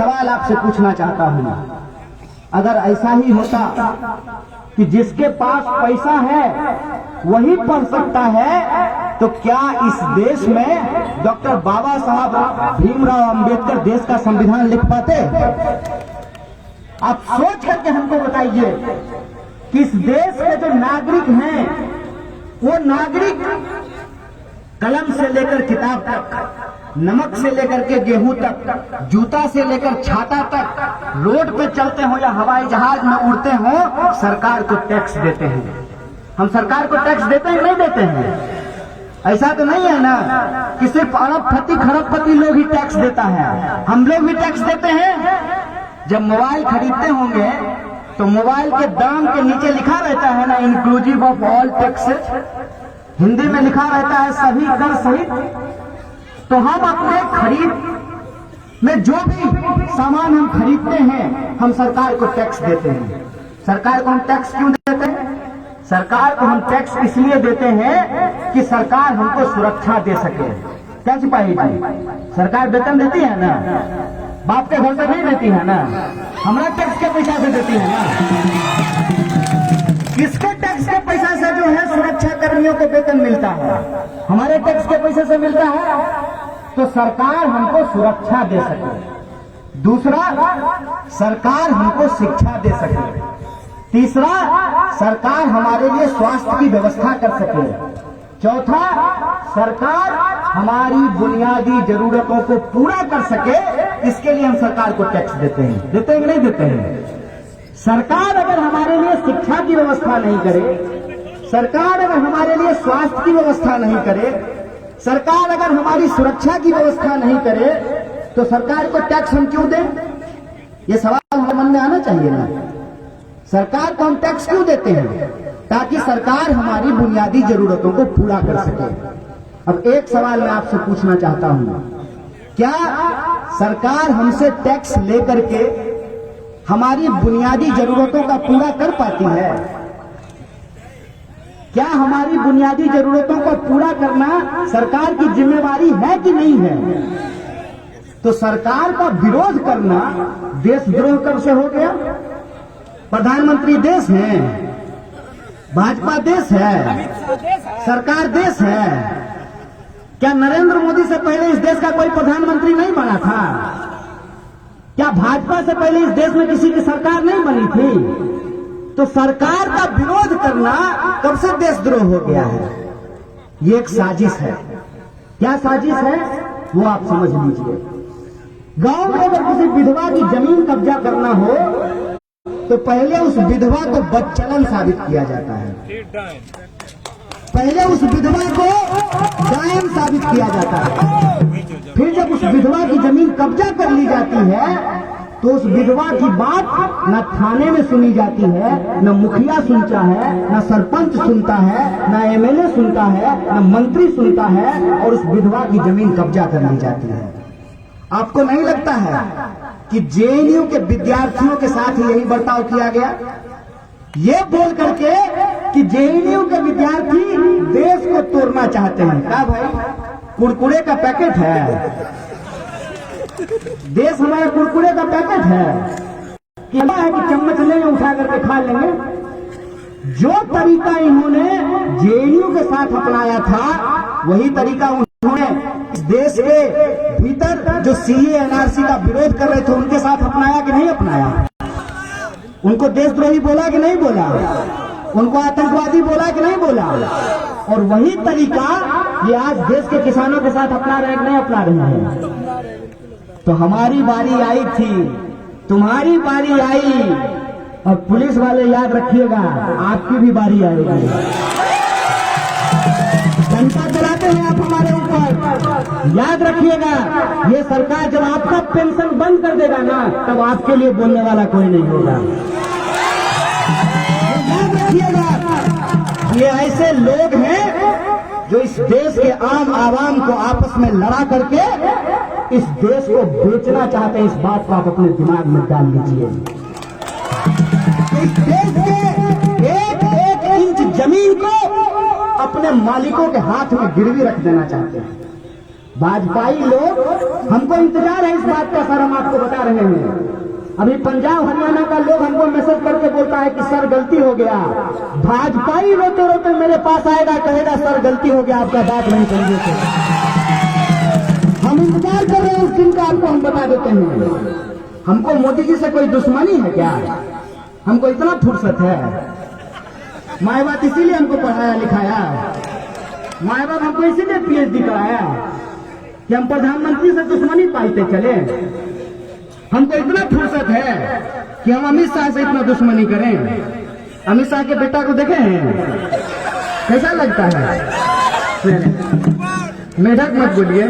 सवाल आपसे पूछना चाहता हूं, अगर ऐसा ही होता कि जिसके पास पैसा है वही पढ़ सकता है, तो क्या इस देश में डॉक्टर बाबा साहब भीमराव अंबेडकर देश का संविधान लिख पाते? आप सोच करके हमको बताइए कि इस देश के जो नागरिक हैं, वो नागरिक कलम से लेकर किताब तक, नमक से लेकर के गेहूं तक, जूता से लेकर छाता तक, रोड पे चलते हो या हवाई जहाज में उड़ते हो, सरकार को टैक्स देते हैं। हम सरकार को टैक्स देते हैं नहीं देते हैं? ऐसा तो नहीं है ना कि सिर्फ अरबपति खरबपति लोग ही टैक्स देता है, हम लोग भी टैक्स देते हैं। जब मोबाइल खरीदते होंगे तो मोबाइल के दाम के नीचे लिखा रहता है ना, inclusive of all taxes, Hindi में लिखा रहता है सभी कर सहित। तो हम अपने खरीद में जो भी सामान हम खरीदते हैं, हम सरकार को टैक्स देते हैं। सरकार को हम टैक्स क्यों देते हैं? सरकार को हम टैक्स इसलिए देते हैं कि सरकार हमको सुरक्षा दे सके। क्या सिपाही जी, सरकार वेतन देती है ना, बाप के घर से नहीं देती है ना, हमारा टैक्स के पैसा से देती है ना। किसके टैक्स के पैसा से जो है सुरक्षा कर्मियों को वेतन मिलता है? हमारे टैक्स के पैसे से मिलता है। तो सरकार हमको सुरक्षा दे सके। दूसरा, सरकार हमको शिक्षा दे सके। तीसरा, सरकार हमारे लिए स्वास्थ्य की व्यवस्था कर सके। चौथा, सरकार हमारी बुनियादी जरूरतों को पूरा कर सके, इसके लिए हम सरकार को टैक्स देते हैं। देते हैं कि नहीं देते हैं? सरकार अगर हमारे लिए शिक्षा की व्यवस्था नहीं करे, सरकार अगर हमारे लिए स्वास्थ्य की व्यवस्था नहीं करे, सरकार अगर हमारी सुरक्षा की व्यवस्था नहीं करे, तो सरकार को टैक्स हम क्यों दें? ये सवाल हमारे मन में आना चाहिए ना। सरकार को हम टैक्स क्यों देते हैं? ताकि सरकार हमारी बुनियादी जरूरतों को पूरा कर सके। अब एक सवाल मैं आपसे पूछना चाहता हूं, क्या सरकार हमसे टैक्स लेकर के हमारी बुनियादी जरूरतों का पूरा कर पाती है? क्या हमारी बुनियादी जरूरतों को पूरा करना सरकार की जिम्मेवारी है कि नहीं है? तो सरकार का विरोध करना देशद्रोह कब से हो गया? प्रधानमंत्री देश है, भाजपा देश है, सरकार देश है। क्या नरेंद्र मोदी से पहले इस देश का कोई प्रधानमंत्री नहीं बना था? क्या भाजपा से पहले इस देश में किसी की सरकार नहीं बनी थी? तो सरकार का विरोध करना कब से देशद्रोह हो गया है? ये एक साजिश है। क्या साजिश है वो आप समझ लीजिए। गांव में अगर किसी विधवा की जमीन कब्जा करना हो तो पहले उस विधवा को बदचलन साबित किया जाता है, पहले उस विधवा को डायन साबित किया जाता है। फिर जब उस विधवा की जमीन कब्जा कर ली जाती है तो उस विधवा की बात न थाने में सुनी जाती है, न मुखिया सुनता है, न सरपंच सुनता है, न एमएलए सुनता है, न मंत्री सुनता है, और उस विधवा की जमीन कब्जा कर ली जाती है। आपको नहीं लगता है कि जेएनयू के विद्यार्थियों के साथ यही बर्ताव किया गया? ये बोल करके कि जेएनयू के विद्यार्थी देश को तोड़ना चाहते हैं। क्या भाई, कुरकुरे का पैकेट है? देश हमारा कुरकुरे का पैकेट है? क्या है कि चम्मच लेंगे उठा करके खा लेंगे? जो तरीका इन्होंने जेएनयू के साथ अपनाया था, वही तरीका उन्होंने इस देश के भीतर जो सीए एनआरसी का विरोध कर रहे थे उनके साथ अपनाया कि नहीं अपनाया? उनको देशद्रोही बोला कि नहीं बोला? उनको आतंकवादी बोला कि नहीं बोला? और वही तरीका ये आज देश के किसानों के साथ अपना रहे कि नहीं अपना रहे हैं? तो हमारी बारी आई थी, तुम्हारी बारी आई, और पुलिस वाले याद रखिएगा आपकी भी बारी आएगी। जनता चलाते हैं आप हमारे ऊपर, याद रखिएगा। ये सरकार जब आपका पेंशन बंद कर देगा ना, तब आपके लिए बोलने वाला कोई नहीं होगा। याद रखिएगा, ये ऐसे लोग हैं जो इस देश के आम आवाम को आपस में लड़ा करके इस देश को बेचना चाहते हैं। इस बात को आप अपने दिमाग में डाल लीजिए। इस देश के एक एक इंच जमीन को अपने मालिकों के हाथ में गिरवी रख देना चाहते हैं। भाजपाई लोग, हमको इंतजार है इस बात का सर, हम आपको बता रहे हैं। अभी पंजाब हरियाणा का लोग हमको मैसेज करके बोलता है कि सर गलती हो गया। भाजपाई रोते रोते मेरे पास आएगा, कहेगा सर गलती हो गया, आपका बात नहीं समझे थे। हम इंतजार कर रहे हैं उस दिन का, आपको हम बता देते हैं। हमको मोदी जी से कोई दुश्मनी है क्या? हमको इतना फुर्सत है? माए बाप इसीलिए हमको पढ़ाया लिखाया, माए बाप हमको इसीलिए PhD कराया कि हम प्रधानमंत्री से दुश्मनी पालते चले। हमको इतना फुर्सत है कि हम अमित शाह से इतना दुश्मनी करें। अमित शाह के बेटा को देखे हैं, कैसा लगता है? मेढक मत बोलिए।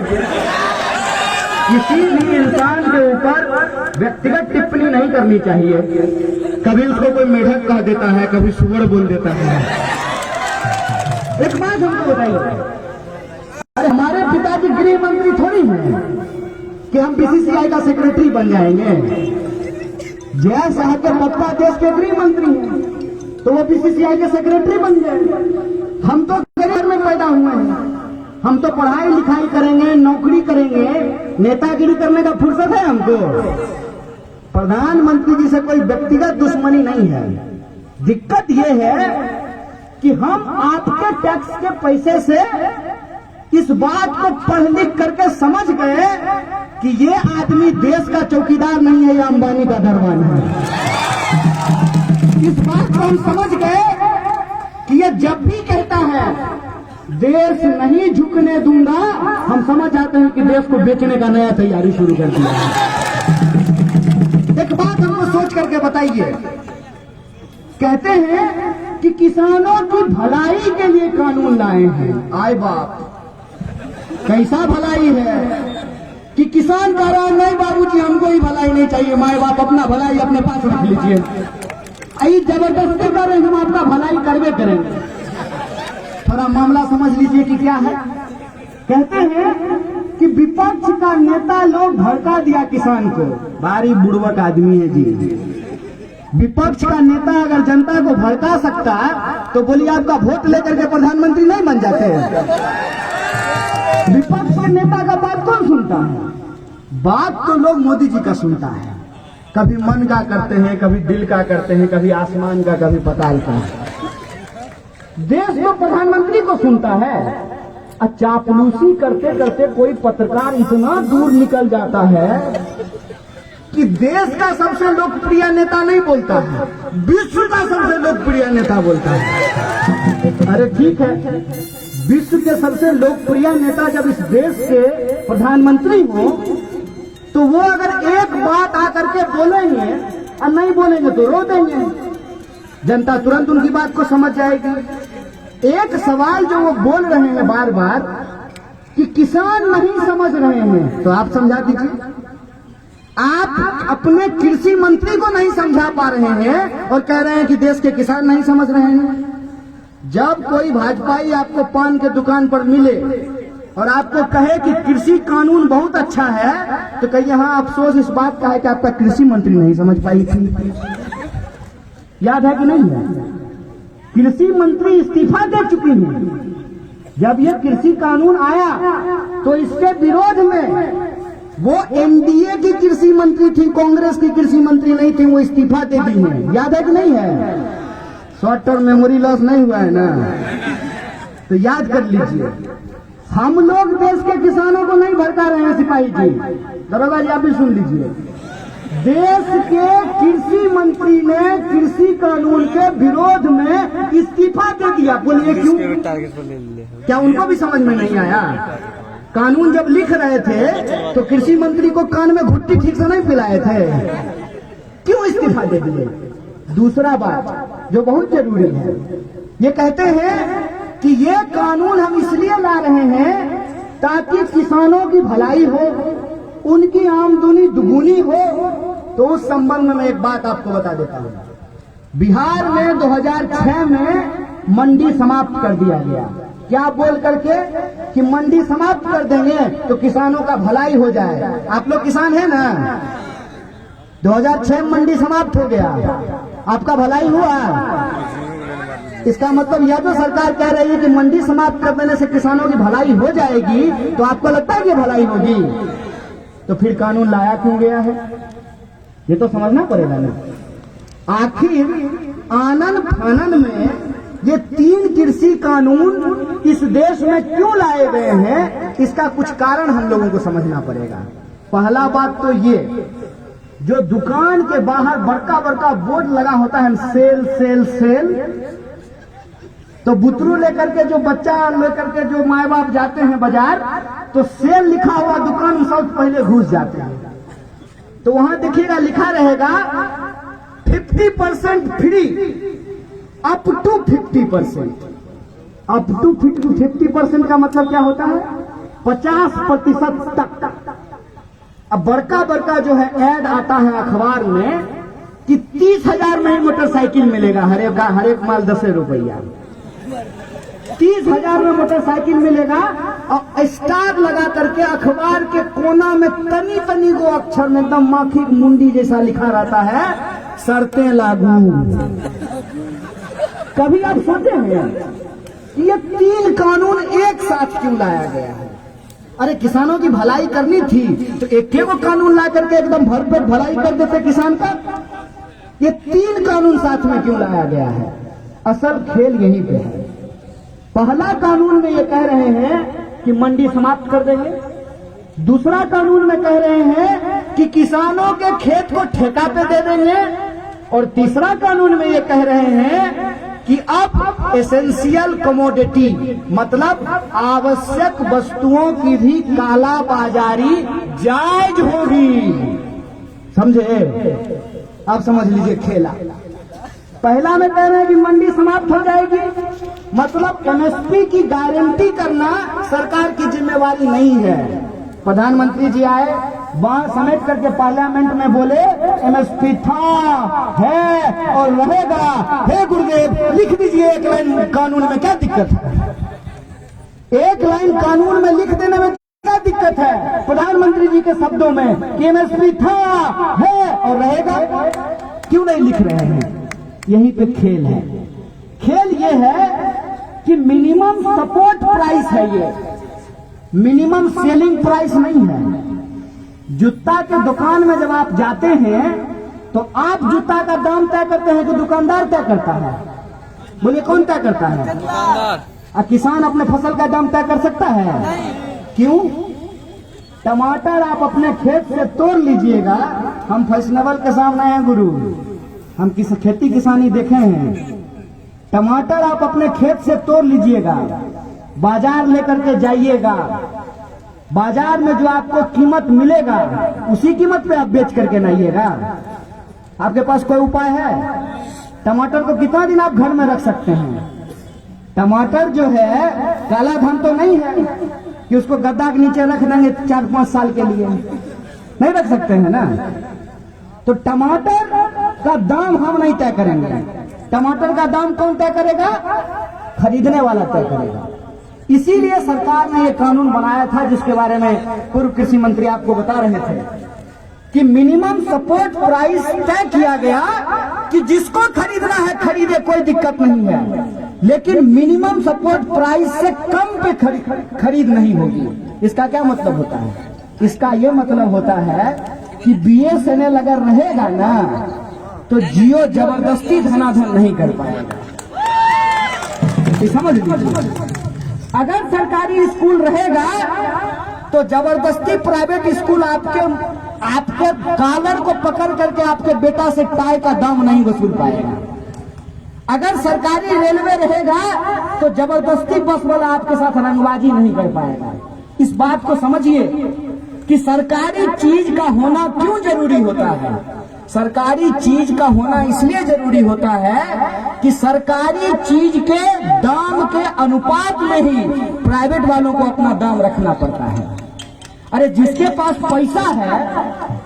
किसी भी इंसान के ऊपर व्यक्तिगत टिप्पणी नहीं करनी चाहिए। कभी उसको कोई मेढक कह देता है, कभी सुअर बोल देता है। एक बात हमको बताइए, अरे हमारे पिताजी गृह मंत्री थोड़ी हैं कि हम BCCI का सेक्रेटरी बन जाएंगे। जय शाह के पप्पा देश के गृह मंत्री हैं, तो वो BCCI के सेक्रेटरी बन जाएंगे। हम तो गरीब में पैदा हुए हैं, हम तो पढ़ाई लिखाई करेंगे, नौकरी करेंगे, नेतागिरी करने का फुर्सत है हमको? प्रधानमंत्री जी से कोई व्यक्तिगत दुश्मनी नहीं है। दिक्कत यह है कि हम आपके टैक्स के पैसे से इस बात को पढ़ लिख करके समझ गए कि ये आदमी देश का चौकीदार नहीं है, ये अंबानी का दरबान है। इस बात को हम समझ गए कि ये जब भी कहता है देश नहीं झुकने दूंगा, हम समझ आते हैं कि देश को बेचने का नया तैयारी शुरू कर दिया है। एक बात हमको सोच करके बताइए, कहते हैं कि किसानों की भलाई के लिए कानून लाए हैं। आए बाप, कैसा भलाई है कि किसान कह रहा है नहीं बाबूजी हमको ही भलाई नहीं चाहिए, माए बाप अपना भलाई अपने पास रख लीजिए। आई जबरदस्ती कर रहे हैं, हम अपना भलाई करवे करेंगे। थोड़ा मामला समझ लीजिए कि क्या है। कहते हैं कि विपक्ष का नेता लोग भड़का दिया किसान को। भारी बुड़वक आदमी है जी। विपक्ष का नेता अगर जनता को भड़का सकता तो बोलिए आपका वोट लेकर के प्रधानमंत्री नहीं बन जाते? विपक्ष के नेता का बात कौन सुनता है? बात तो लोग मोदी जी का सुनता है। कभी मन का करते हैं, कभी दिल का करते हैं, कभी आसमान का, कभी पताल का। देश तो प्रधानमंत्री को सुनता है। चापलूसी करते करते कोई पत्रकार इतना दूर निकल जाता है कि देश का सबसे लोकप्रिय नेता नहीं बोलता है, विश्व का सबसे लोकप्रिय नेता बोलता है। अरे ठीक है, विश्व के सबसे लोकप्रिय नेता जब इस देश के प्रधानमंत्री हो तो वो अगर एक बात आकर के बोलेंगे और नहीं बोलेंगे तो रो देंगे। जनता तुरंत उनकी बात को समझ जाएगी। एक सवाल जो वो बोल रहे हैं बार बार कि किसान नहीं समझ रहे हैं, तो आप समझा दीजिए। आप अपने कृषि मंत्री को नहीं समझा पा रहे हैं और कह रहे हैं कि देश के किसान नहीं समझ रहे हैं। जब कोई भाजपाई आपको पान के दुकान पर मिले और आपको कहे कि कृषि कानून बहुत अच्छा है, तो कहिए हाँ अफसोस इस बात का है कि आपका कृषि मंत्री नहीं समझ पाई थी। याद है कि नहीं है? कृषि मंत्री इस्तीफा दे चुकी हैं। जब ये कृषि कानून आया तो इसके विरोध में वो NDA की कृषि मंत्री थी, कांग्रेस की कृषि मंत्री नहीं थी, वो इस्तीफा दे दी है। याद है कि नहीं है? शॉर्ट टर्म मेमोरी लॉस नहीं हुआ है ना, तो याद कर लीजिए। हम लोग देश के किसानों को नहीं भड़का रहे हैं सिपाही जी। दरोगा जी आप भी सुन लीजिए। देश के कृषि मंत्री ने कृषि कानून के विरोध में इस्तीफा दे दिया। बोलिए क्यों? क्या उनको भी समझ में नहीं आया? कानून जब लिख रहे थे तो कृषि मंत्री को कान में घुट्टी ठीक से नहीं पिलाए थे? क्यों इस्तीफा दे दिए? दूसरा बात जो बहुत जरूरी है, ये कहते हैं कि ये कानून हम इसलिए ला रहे हैं ताकि किसानों की भलाई हो, उनकी आमदनी दुगुनी हो। तो उस संबंध में एक बात आपको बता देता हूं। बिहार में 2006 में मंडी समाप्त कर दिया गया। क्या बोल करके कि मंडी समाप्त कर देंगे तो किसानों का भलाई हो जाए। आप लोग किसान हैं ना? 2006 में मंडी समाप्त हो गया, आपका भलाई हुआ? इसका मतलब यह तो सरकार कह रही है कि मंडी समाप्त कर देने से किसानों की भलाई हो जाएगी, तो आपको लगता है कि भलाई होगी? तो फिर कानून लाया क्यों गया है, ये तो समझना पड़ेगा ना। आखिर आनन फानन में ये 3 कृषि कानून इस देश में क्यों लाए गए हैं, इसका कुछ कारण हम लोगों को समझना पड़ेगा। पहला बात तो ये, जो दुकान के बाहर बड़का बड़का बोर्ड लगा होता है सेल सेल सेल, तो बुतरू लेकर के जो बच्चा लेकर के जो माए बाप जाते हैं बाजार, तो सेल लिखा हुआ दुकान में सबसे पहले घुस जाते हैं। तो वहां देखिएगा लिखा रहेगा 50% free, up to 50%। Up to 50% का मतलब क्या होता है? 50% तक। अब बड़का बड़का जो है ऐड आता है अखबार में कि 30,000 में ही मोटरसाइकिल मिलेगा, हर एक माल 10 रुपया। 30,000 में मोटरसाइकिल मिलेगा, और स्टार लगा करके अखबार के कोना में तनी तनी को अक्षर में एकदम माखी मुंडी जैसा लिखा रहता है, शर्तें लागू। कभी आप सोचे हैं कि ये 3 कानून एक साथ क्यों लाया गया है? अरे किसानों की भलाई करनी थी तो एक को कानून ला करके एकदम भरपेट भलाई कर देते किसान का। ये 3 कानून साथ में क्यों लाया गया है? असल खेल यहीं पे है। पहला कानून में ये कह रहे हैं कि मंडी समाप्त कर देंगे, दूसरा कानून में कह रहे हैं कि किसानों के खेत को ठेका पे दे देंगे, और तीसरा कानून में ये कह रहे हैं कि अब एसेंशियल कमोडिटी मतलब आवश्यक वस्तुओं की भी काला बाजारी जायज होगी। समझे? आप समझ लीजिए खेला। पहला में कह रहे हैं कि मंडी समाप्त हो जाएगी, मतलब एमएसपी की गारंटी करना सरकार की जिम्मेवारी नहीं है। प्रधानमंत्री जी आए, वहां समेट करके पार्लियामेंट में बोले एमएसपी था, है और रहेगा। हे गुरुदेव, लिख दीजिए एक लाइन कानून में, क्या दिक्कत है? एक लाइन कानून में लिख देने में क्या दिक्कत है? प्रधानमंत्री जी के शब्दों में कि एमएसपी था, है और रहेगा, क्यों नहीं लिख रहे हैं? यहीं पे खेल है। खेल ये है कि मिनिमम सपोर्ट प्राइस है, ये मिनिमम सेलिंग प्राइस नहीं है। जूता के दुकान में जब आप जाते हैं तो आप जूता का दाम तय करते हैं कि दुकानदार तय करता है? बोलिए, कौन तय करता है? दुकानदार। किसान अपने फसल का दाम तय कर सकता है? क्यों? टमाटर आप अपने खेत से तोड़ लीजिएगा, हम फैशनेबल के सामने हैं गुरु, हम खेती किसानी देखे हैं। टमाटर आप अपने खेत से तोड़ लीजिएगा, बाजार लेकर के जाइएगा, बाजार में जो आपको कीमत मिलेगा उसी कीमत पे आप बेच करके लाइएगा। आपके पास कोई उपाय है? टमाटर को कितना दिन आप घर में रख सकते हैं? टमाटर जो है काला धन तो नहीं है कि उसको गद्दा के नीचे रख देंगे 4-5 साल के लिए, नहीं रख सकते हैं ना। तो टमाटर का दाम हम नहीं तय करेंगे। टमाटर का दाम कौन तय करेगा? खरीदने वाला तय करेगा। इसीलिए सरकार ने यह कानून बनाया था, जिसके बारे में पूर्व कृषि मंत्री आपको बता रहे थे कि मिनिमम सपोर्ट प्राइस तय किया गया कि जिसको खरीदना है खरीदे, कोई दिक्कत नहीं है, लेकिन मिनिमम सपोर्ट प्राइस से कम पे खरीद नहीं होगी। इसका क्या मतलब होता है? इसका यह मतलब होता है कि बीएसएनएल अगर रहेगा ना तो जियो जबरदस्ती धनाधन नहीं कर पाएगा। समझ लीजिए, अगर सरकारी स्कूल रहेगा तो जबरदस्ती प्राइवेट स्कूल आपके कॉलर को पकड़ करके आपके बेटा से टाई का दाम नहीं वसूल पाएगा। अगर सरकारी रेलवे रहेगा तो जबरदस्ती बस वाला आपके साथ रंगबाजी नहीं कर पाएगा। इस बात को समझिए कि सरकारी चीज का होना क्यों जरूरी होता है। सरकारी चीज का होना इसलिए जरूरी होता है कि सरकारी चीज के दाम के अनुपात में ही प्राइवेट वालों को अपना दाम रखना पड़ता है। अरे जिसके पास पैसा है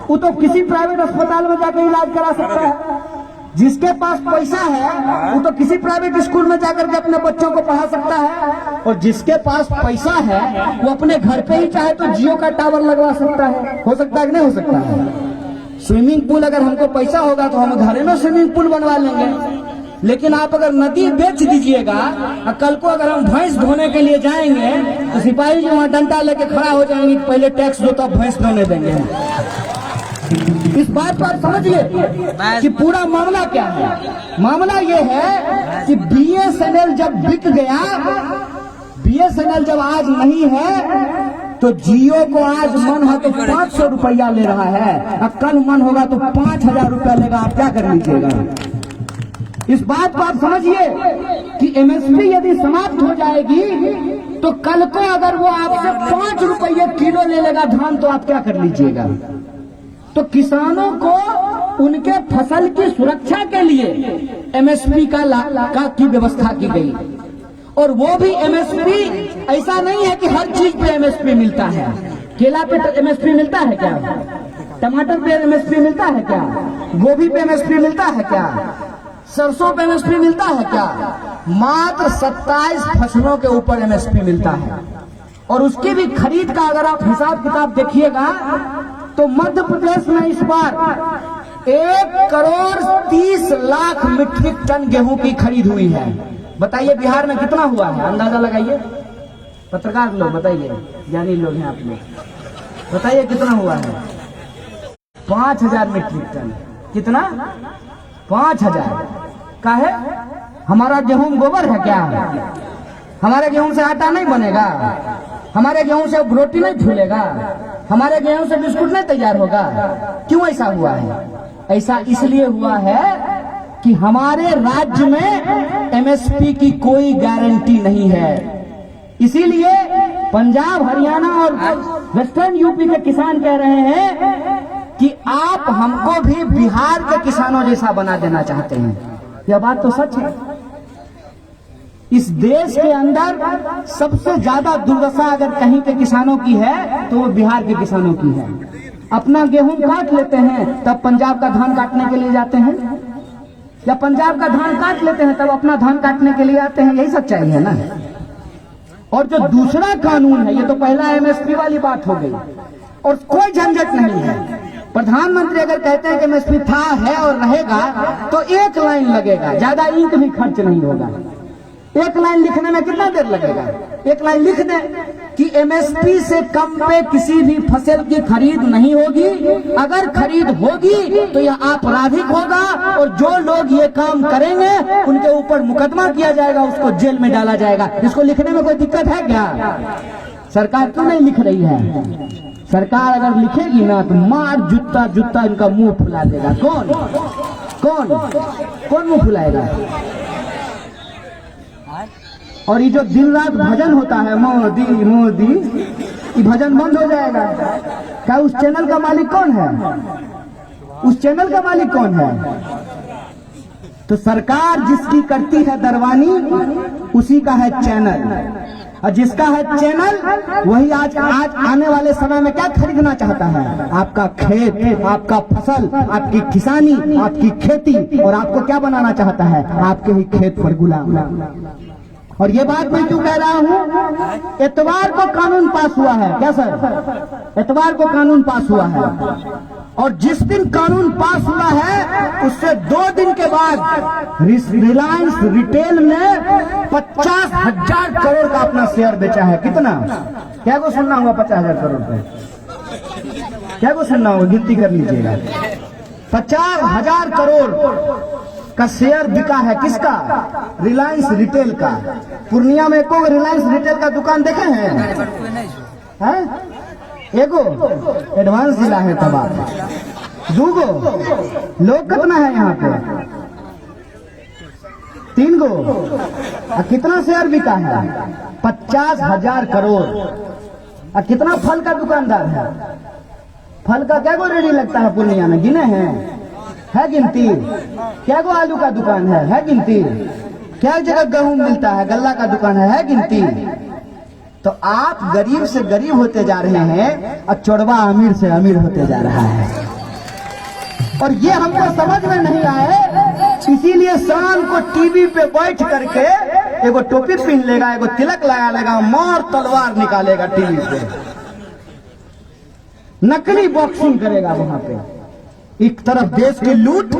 वो तो किसी प्राइवेट अस्पताल में जाकर इलाज करा सकता है, जिसके पास पैसा है वो तो किसी प्राइवेट स्कूल में जाकर के अपने बच्चों को पढ़ा सकता है, और जिसके पास पैसा है वो अपने घर पे ही चाहे तो जियो का टावर लगवा सकता है। हो सकता है कि नहीं हो सकता है? स्विमिंग पूल, अगर हमको पैसा होगा तो हम घरे में स्विमिंग पूल बनवा लेंगे, लेकिन आप अगर नदी बेच दीजिएगा और कल को अगर हम भैंस धोने के लिए जाएंगे तो सिपाही जी वहां डंडा लेके खड़ा हो जाएंगे कि पहले टैक्स दो तब भैंस धोने देंगे। इस बात को आप समझिए कि पूरा मामला क्या है। मामला ये है कि बीएसएनएल जब बिक गया, बीएसएनएल जब आज नहीं है तो जियो को आज मन हो तो 500 रुपया ले रहा है और कल मन होगा तो 5000 रुपया लेगा। आप क्या कर लीजिएगा? इस बात को आप समझिए कि एमएसपी यदि समाप्त हो जाएगी तो कल को अगर वो आपसे 5 रुपये किलो ले लेगा धान तो आप क्या कर लीजिएगा? तो किसानों को उनके फसल की सुरक्षा के लिए एमएसपी की व्यवस्था की गई। और वो भी एमएसपी ऐसा नहीं है कि हर चीज पे एमएसपी मिलता है। केला पे एमएसपी मिलता है क्या? टमाटर पे एमएसपी मिलता है क्या? गोभी पे एमएसपी मिलता है क्या? सरसों पे एमएसपी मिलता है क्या? मात्र 27 फसलों के ऊपर एमएसपी मिलता है। और उसकी भी खरीद का अगर आप हिसाब किताब देखिएगा तो मध्य प्रदेश में इस बार 1,30,00,000 मीट्रिक टन गेहूं की खरीद हुई है। बताइए बिहार में कितना हुआ है? अंदाजा लगाइए। पत्रकार लोग बताइए, ज्ञानी लोग हैं आप लोग, बताइए कितना हुआ है? 5,000 मीट्रिक टन। कितना? 5,000 का है। हमारा गेहूं गोबर है क्या? हमारे गेहूं से आटा नहीं बनेगा? हमारे गेहूं से रोटी नहीं फूलेगा? हमारे गेहूं से बिस्कुट नहीं तैयार होगा? क्यों ऐसा हुआ है? ऐसा इसलिए हुआ है कि हमारे राज्य में एमएसपी की कोई गारंटी नहीं है। इसीलिए पंजाब, हरियाणा और वेस्टर्न यूपी के किसान कह रहे हैं कि आप हमको भी बिहार के किसानों जैसा बना देना चाहते हैं। यह बात तो सच है। इस देश के अंदर सबसे ज्यादा दुर्दशा अगर कहीं के किसानों की है तो वो बिहार के किसानों की है। अपना गेहूं काट लेते हैं तब पंजाब का धान काटने के लिए जाते हैं, या पंजाब का धान काट लेते हैं तब अपना धान काटने के लिए आते हैं। यही सच्चाई है ना। और जो दूसरा कानून है, ये तो पहला एमएसपी वाली बात हो गई और कोई झंझट नहीं है। प्रधानमंत्री अगर कहते हैं कि एमएसपी था, है और रहेगा तो एक लाइन लगेगा, ज्यादा इंक भी खर्च नहीं होगा। एक लाइन लिखने में कितना देर लगेगा? एक लाइन लिख दें कि एमएसपी से कम पे किसी भी फसल की खरीद नहीं होगी। अगर खरीद होगी तो यह आपराधिक होगा और जो लोग ये काम करेंगे उनके ऊपर मुकदमा किया जाएगा, उसको जेल में डाला जाएगा। इसको लिखने में कोई दिक्कत है क्या? सरकार क्यों नहीं लिख रही है? सरकार अगर लिखेगी ना तो मार जूता जूता इनका मुंह फुला देगा। कौन कौन कौन मुंह फुलाएगा? और ये जो दिन रात भजन होता है मोदी मोदी, ये भजन बंद हो जाएगा। क्या उस चैनल का मालिक कौन है? उस चैनल का मालिक कौन है? तो सरकार जिसकी करती है दरवानी उसी का है चैनल, और जिसका है चैनल वही आज आने वाले समय में क्या खरीदना चाहता है? आपका खेत, आपका फसल, आपकी किसानी, आपकी खेती, और आपको क्या बनाना चाहता है? आपके ही खेत पर गुलाम। और ये बात मैं क्यों कह रहा हूं? इतवार को कानून पास हुआ है क्या सर? इतवार को कानून पास हुआ है, और जिस दिन कानून पास हुआ है उससे 2 दिन के बाद रिलायंस रिटेल ने 50,000 करोड़ का अपना शेयर बेचा है। कितना? क्या को सुनना हुआ? 50,000 करोड़ का क्या को सुनना होगा? गिनती कर लीजिएगा। 50,000 करोड़ का शेयर बिका है। किसका? रिलायंस रिटेल का। पूर्णिया में एको रिलायंस रिटेल का दुकान देखे हैं? एगो एडवांस जिला है तब आप। 2 गो लोग कितना है यहाँ पे? 3 गो। और कितना शेयर बिका है? 50,000 करोड़। और कितना फल का दुकानदार है? फल का क्या गो रेडी लगता है पूर्णिया में? गिने हैं? है गिनती? क्या गो आलू का दुकान है गिनती? क्या जगह गेहूं मिलता है? गल्ला का दुकान है गिनती? तो आप गरीब से गरीब होते जा रहे हैं और चोरवा अमीर से अमीर होते जा रहा है, और ये हमको समझ में नहीं आए। इसीलिए शाम को टीवी पे बैठ करके एगो टोपी पहन लेगा, एगो तिलक लगा लेगा, मार तलवार निकालेगा टीवी पे, नकली बॉक्सिंग करेगा वहां पे। एक तरफ देश की लूट,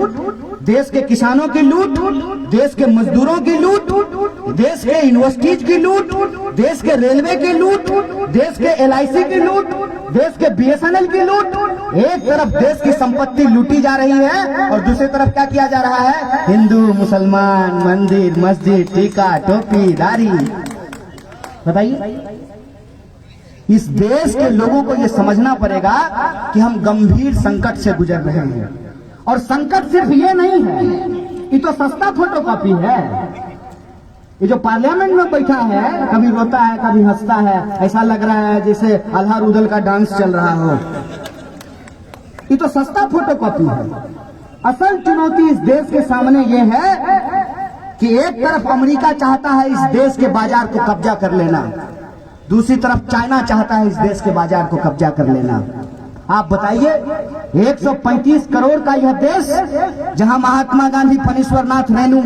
देश के किसानों की लूट, देश के मजदूरों की लूट, देश के यूनिवर्सिटीज की लूट, देश के रेलवे की लूट, देश के LIC की लूट, देश के BSNL की लूट। एक तरफ देश की संपत्ति लूटी जा रही है और दूसरी तरफ क्या किया जा रहा है? हिंदू मुसलमान, मंदिर मस्जिद, टीका टोपी दाढ़ी। बताइए, इस देश के लोगों को यह समझना पड़ेगा कि हम गंभीर संकट से गुजर रहे हैं। और संकट सिर्फ ये नहीं है, ये तो सस्ता फोटोकॉपी है। ये जो पार्लियामेंट में बैठा है, कभी रोता है कभी हंसता है, ऐसा लग रहा है जैसे अल्लाह रुदल का डांस चल रहा हो। ये तो सस्ता फोटोकॉपी है। असल चुनौती इस देश के सामने ये है कि एक तरफ अमेरिका चाहता है इस देश के बाजार को कब्जा कर लेना, दूसरी तरफ चाइना चाहता है इस देश के बाजार को कब्जा कर लेना। आप बताइए, 135 करोड़ का यह देश, जहां महात्मा गांधी, फणीश्वरनाथ रेणु,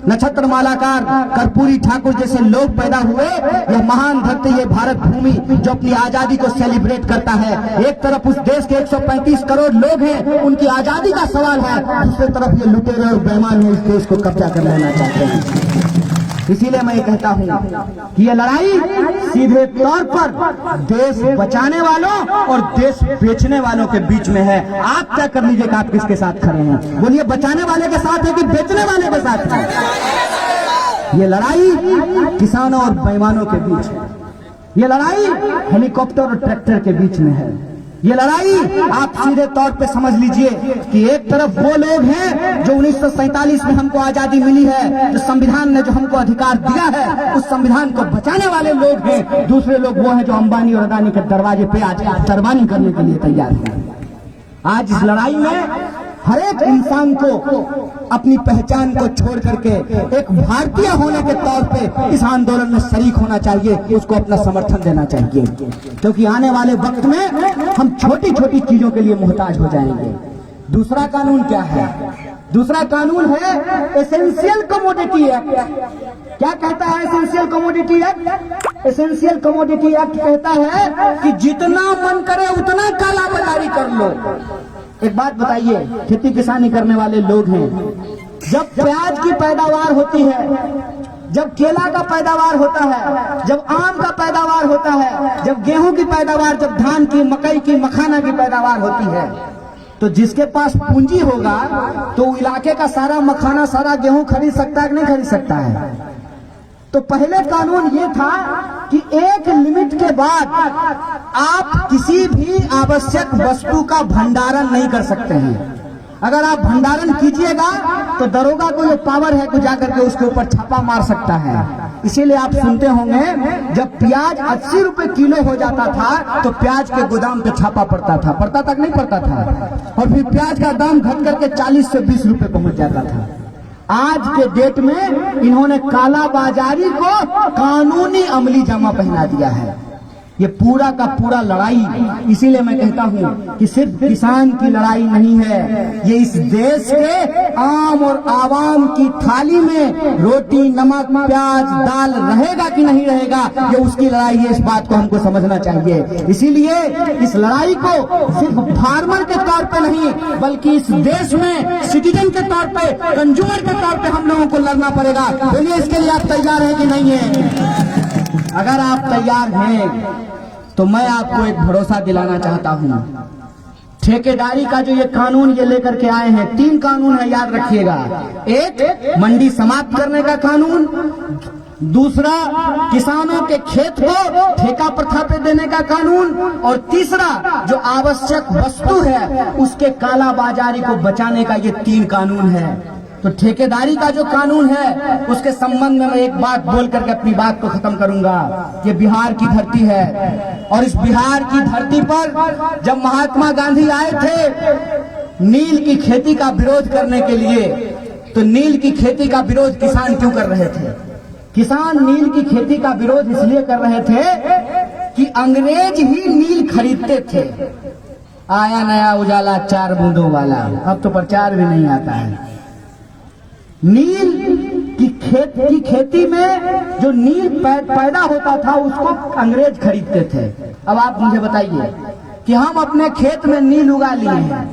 नक्षत्र मालाकार, कर्पूरी ठाकुर जैसे लोग पैदा हुए, यह महान धरती, ये भारत भूमि जो अपनी आजादी को सेलिब्रेट करता है। एक तरफ उस देश के 135 करोड़ लोग हैं, उनकी आजादी का सवाल है, दूसरी तरफ ये लुटेरे और बेईमान इस देश को कब्जा कर लेना चाहते हैं। इसीलिए मैं ये कहता हूं कि ये लड़ाई सीधे तौर पर देश बचाने वालों और देश बेचने वालों के बीच में है। आप क्या कर लीजिए कि आप किसके साथ खड़े हैं? बोलिए, बचाने वाले के साथ है कि बेचने वाले के साथ है? ये लड़ाई किसानों और बेईमानों के बीच है। ये लड़ाई हेलीकॉप्टर और ट्रैक्टर के बीच में है। ये लड़ाई आप सीधे तौर पे समझ लीजिए कि एक तरफ वो लोग हैं जो 1947 में हमको आजादी मिली है, जो संविधान ने जो हमको अधिकार दिया है, उस संविधान को बचाने वाले लोग हैं। दूसरे लोग वो हैं जो अंबानी और अदानी के दरवाजे पे आज तरबानी करने के लिए तैयार हैं। आज इस लड़ाई में हर एक इंसान को अपनी पहचान को छोड़ करके एक भारतीय होने के तौर पे इस आंदोलन में शरीक होना चाहिए, उसको अपना समर्थन देना चाहिए, क्योंकि आने वाले वक्त में हम छोटी छोटी चीजों के लिए मोहताज हो जाएंगे। दूसरा कानून क्या है? दूसरा कानून है एसेंशियल कमोडिटी एक्ट। क्या कहता है essential commodity act? Essential commodity act कहता है कि जितना मन करे उतना काला बाजारी कर लो। एक बात बताइए, खेती किसानी करने वाले लोग हैं, जब प्याज की पैदावार होती है, जब केला का पैदावार होता है, जब आम का पैदावार होता है, जब गेहूं की पैदावार, जब धान की, मकई की, मखाना की पैदावार होती है, तो जिसके पास पूंजी होगा तो इलाके का सारा मखाना, सारा गेहूं खरीद सकता है कि नहीं खरीद सकता है? तो पहले कानून ये था कि एक लिमिट के बाद आप किसी भी आवश्यक वस्तु का भंडारण नहीं कर सकते हैं। अगर आप भंडारण कीजिएगा तो दरोगा को ये पावर है कि जाकर के उसके ऊपर छापा मार सकता है। इसीलिए आप सुनते होंगे, जब प्याज 80 रुपए किलो हो जाता था तो प्याज के गोदाम पे छापा पड़ता था। पड़ता तक नहीं पड़ता था, और फिर प्याज का दाम घट करके 40 से 20 रुपए पहुंच जाता था। आज के डेट में इन्होंने काला बाजारी को कानूनी अमली जामा पहना दिया है। ये पूरा का पूरा लड़ाई, इसीलिए मैं कहता हूं कि सिर्फ किसान की लड़ाई नहीं है, ये इस देश के आम और आवाम की थाली में रोटी, नमक, प्याज, दाल रहेगा कि नहीं रहेगा, ये उसकी लड़ाई है। इस बात को हमको समझना चाहिए। इसीलिए इस लड़ाई को सिर्फ फार्मर के तौर पे नहीं, बल्कि इस देश में सिटीजन के तौर पे, कंज्यूमर के तौर पे हम लोगों को लड़ना पड़ेगा। बोलिए, इसके लिए आप तैयार हैं कि नहीं है? अगर आप तैयार हैं तो मैं आपको एक भरोसा दिलाना चाहता हूं। ठेकेदारी का जो ये कानून ये लेकर के आए हैं, 3 कानून है, याद रखिएगा। एक, मंडी समाप्त करने का कानून। दूसरा, किसानों के खेत को ठेका प्रथा पे देने का कानून। और तीसरा, जो आवश्यक वस्तु है उसके काला बाजारी को बचाने का, ये 3 कानून है। तो ठेकेदारी का जो कानून है उसके संबंध में मैं एक बात बोल करके अपनी बात को खत्म करूंगा। ये बिहार की धरती है, और इस बिहार की धरती पर जब महात्मा गांधी आए थे नील की खेती का विरोध करने के लिए, तो नील की खेती का विरोध किसान क्यों कर रहे थे? किसान नील की खेती का विरोध इसलिए कर रहे थे कि अंग्रेज ही नील खरीदते थे। आया नया उजाला 4 बूंदों वाला, अब तो प्रचार भी नहीं आता है। नील की खेती में जो नील पैदा होता था उसको अंग्रेज खरीदते थे। अब आप मुझे बताइए कि हम अपने खेत में नील उगा लिए हैं,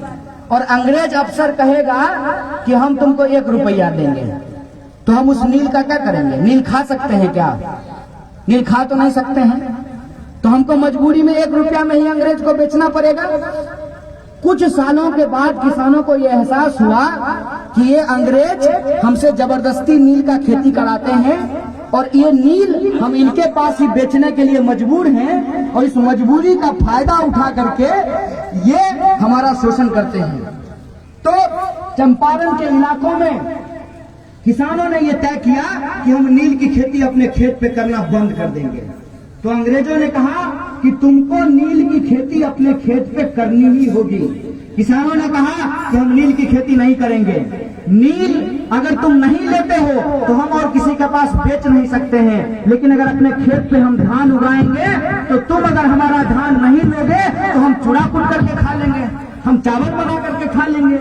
और अंग्रेज अफसर कहेगा कि हम तुमको 1 रुपया देंगे, तो हम उस नील का क्या करेंगे? नील खा सकते हैं क्या? नील खा तो नहीं सकते हैं, तो हमको मजबूरी में 1 रुपया में ही अंग्रेज को बेचना पड़ेगा। कुछ सालों के बाद किसानों को यह एहसास हुआ कि ये अंग्रेज हमसे जबरदस्ती नील का खेती कराते हैं और ये नील हम इनके पास ही बेचने के लिए मजबूर हैं, और इस मजबूरी का फायदा उठा करके ये हमारा शोषण करते हैं। तो चंपारण के इलाकों में किसानों ने यह तय किया कि हम नील की खेती अपने खेत पे करना बंद कर देंगे। तो अंग्रेजों ने कहा कि तुमको नील की खेती अपने खेत पे करनी ही होगी। किसानों ने कहा कि हम नील की खेती नहीं करेंगे, नील अगर तुम नहीं लेते हो तो हम और किसी के पास बेच नहीं सकते हैं, लेकिन अगर अपने खेत पे हम धान उगाएंगे तो तुम अगर हमारा धान नहीं लोगे तो हम चूड़ा कूट करके खा लेंगे, हम चावल बना करके खा लेंगे।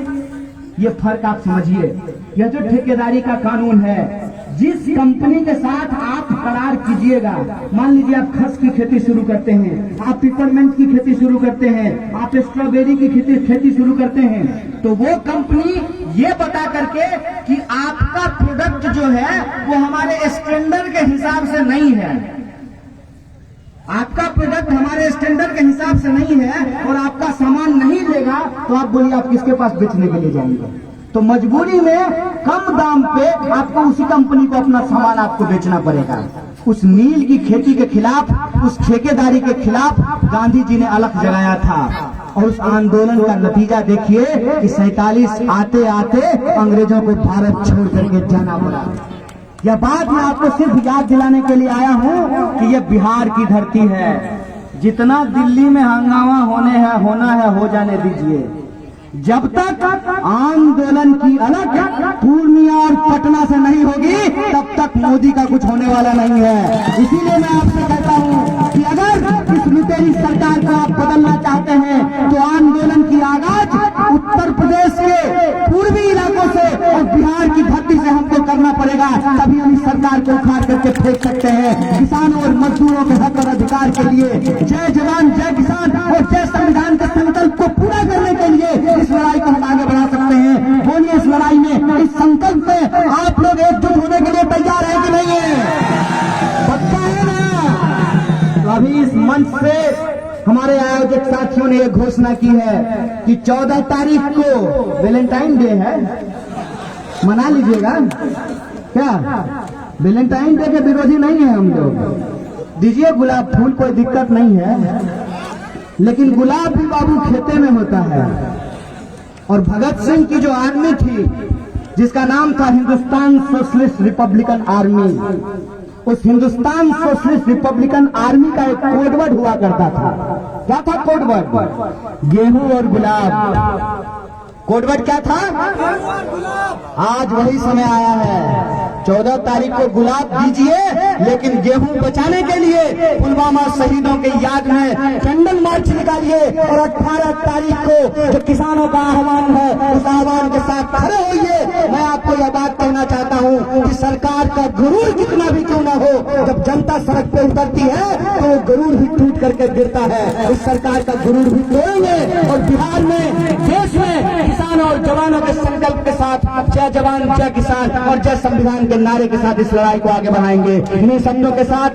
ये फर्क आप समझिए। यह जो ठेकेदारी का कानून है, जिस कंपनी के साथ आप करार कीजिएगा, मान लीजिए आप खस की खेती शुरू करते हैं, आप पिपरमेंट की खेती शुरू करते हैं, आप स्ट्रॉबेरी की खेती शुरू करते हैं, तो वो कंपनी ये बता करके कि आपका प्रोडक्ट जो है वो हमारे स्टैंडर्ड के हिसाब से नहीं है, आपका प्रोडक्ट हमारे स्टैंडर्ड के हिसाब से नहीं है और आपका सामान नहीं लेगा, तो आप बोलिए आप किसके पास बेचने के लिए जाएंगे? तो मजबूरी में कम दाम पे आपको उसी कंपनी को अपना सामान आपको बेचना पड़ेगा। उस नील की खेती के खिलाफ, उस ठेकेदारी के खिलाफ गांधी जी ने अलग जगाया था, और उस आंदोलन का नतीजा देखिए कि 47 आते आते अंग्रेजों को भारत छोड़ करके जाना पड़ा। यह बात मैं आपको सिर्फ याद दिलाने के लिए आया हूँ कि यह बिहार की धरती है। जितना दिल्ली में हंगामा होना है हो जाने दीजिए, जब तक आंदोलन की अलग पूर्णिया और पटना से नहीं होगी तब तक मोदी का कुछ होने वाला नहीं है। इसीलिए मैं आपसे कहता हूं कि अगर इस लुटेरी सरकार को आप बदलना चाहते हैं तो आंदोलन की आगाज उत्तर प्रदेश के पूर्वी इलाकों से और बिहार की धरती से हमको करना पड़ेगा, तभी हम इस सरकार को उखाड़ करके फेंक सकते हैं। किसानों और मजदूरों के हक और अधिकार के लिए जय जवान जय किसान और जय संविधान के संकल्प को पूरा करने के लिए इस लड़ाई को हम आगे बढ़ा सकते हैं। बोलिए, इस लड़ाई में, इस संकल्प में आप लोग एकजुट होने के लिए तैयार हैं कि नहीं है? पक्का है ना? तो अभी इस मंच से हमारे आयोजक साथियों ने यह घोषणा की है कि 14 तारीख को वैलेंटाइन डे है, मना लीजिएगा। क्या वैलेंटाइन डे के विरोधी नहीं है हम लोग, दीजिए गुलाब फूल, कोई दिक्कत नहीं है, लेकिन गुलाब भी बाबू खेते में होता है। और भगत सिंह की जो आर्मी थी जिसका नाम था हिंदुस्तान सोशलिस्ट रिपब्लिकन आर्मी, उस हिंदुस्तान सोशलिस्ट रिपब्लिकन आर्मी का एक कोडवर्ड हुआ करता था। क्या था कोडवर्ड? गेहूं और गुलाब। कोडवर्ड क्या था? आज वही समय आया है। 14 तारीख को गुलाब दीजिए, लेकिन गेहूं बचाने के लिए पुलवामा शहीदों के याद में कैंडल मार्च निकालिए, और 18 तारीख को जो किसानों का आह्वान है उस आह्वान के साथ खड़े होइए। मैं आपको यह बात कहना चाहता हूं कि सरकार का गुरूर कितना भी क्यों न हो, जब जनता सड़क पे उतरती है तो वो गुरूर भी टूट करके गिरता है। उस सरकार का गुरूर भी तोड़ेंगे और बिहार में, देश में किसान और जवानों के संकल्प के साथ जय जवान जय किसान और जय संविधान के नारे के साथ इस लड़ाई को आगे बढ़ाएंगे। इन्हीं शब्दों के साथ